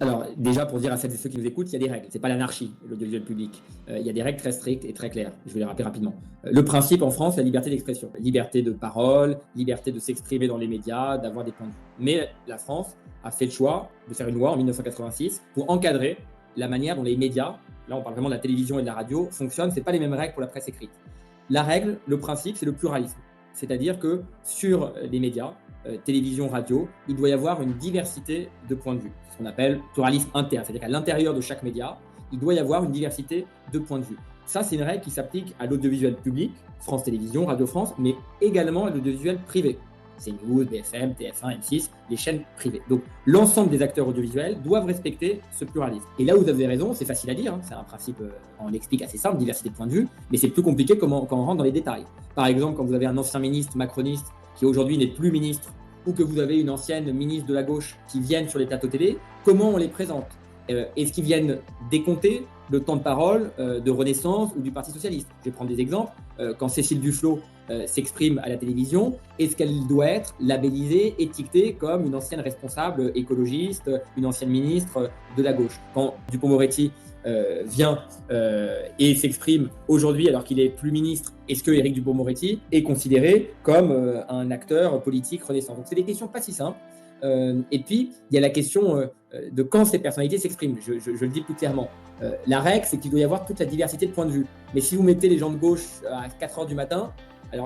Alors, déjà, pour dire à celles et ceux qui nous écoutent, il y a des règles. C'est pas l'anarchie, l'audiovisuel public. Il y a des règles très strictes et très claires. Je vais les rappeler rapidement. Le principe en France, c'est la liberté d'expression. Liberté de parole, liberté de s'exprimer dans les médias, d'avoir des points de vue. Mais la France a fait le choix de faire une loi en 1986 pour encadrer la manière dont les médias, là on parle vraiment de la télévision et de la radio, fonctionnent. C'est pas les mêmes règles pour la presse écrite. La règle, le principe, c'est le pluralisme. C'est-à-dire que sur les médias, télévision, radio, il doit y avoir une diversité de points de vue. C'est ce qu'on appelle pluralisme interne. C'est-à-dire qu'à l'intérieur de chaque média, il doit y avoir une diversité de points de vue. Ça, c'est une règle qui s'applique à l'audiovisuel public, France Télévisions, Radio France, mais également à l'audiovisuel privé. CNews, BFM, TF1, M6, les chaînes privées. Donc l'ensemble des acteurs audiovisuels doivent respecter ce pluralisme. Et là où vous avez raison, c'est facile à dire, hein, c'est un principe, on l'explique assez simple, diversité de points de vue, mais c'est plus compliqué quand on rentre dans les détails. Par exemple, quand vous avez un ancien ministre macroniste qui aujourd'hui n'est plus ministre, ou que vous avez une ancienne ministre de la gauche qui viennent sur les plateaux télé, comment on les présente? Est-ce qu'ils viennent décompter le temps de parole de Renaissance ou du Parti socialiste? Je vais prendre des exemples. Quand Cécile Duflot s'exprime à la télévision, est-ce qu'elle doit être labellisée, étiquetée comme une ancienne responsable écologiste, une ancienne ministre de la gauche? Quand Dupond-Moretti vient et s'exprime aujourd'hui alors qu'il est plus ministre, est-ce que Éric Dupond-Moretti est considéré comme un acteur politique Renaissance? Donc c'est des questions pas si simples. Et puis, il y a la question de quand ces personnalités s'expriment. Je le dis plus clairement. La règle, c'est qu'il doit y avoir toute la diversité de points de vue. Mais si vous mettez les gens de gauche à 4 heures du matin,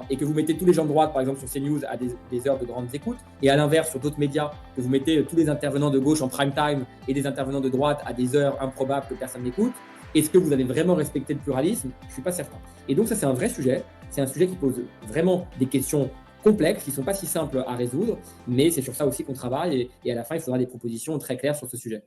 et que vous mettez tous les gens de droite, par exemple sur CNews, à des heures de grandes écoutes, et à l'inverse, sur d'autres médias, que vous mettez tous les intervenants de gauche en prime time et des intervenants de droite à des heures improbables que personne n'écoute, est-ce que vous allez vraiment respecter le pluralisme? Je ne suis pas certain. Et donc ça, c'est un vrai sujet. C'est un sujet qui pose vraiment des questions complexes, qui ne sont pas si simples à résoudre, mais c'est sur ça aussi qu'on travaille, et à la fin, il faudra des propositions très claires sur ce sujet.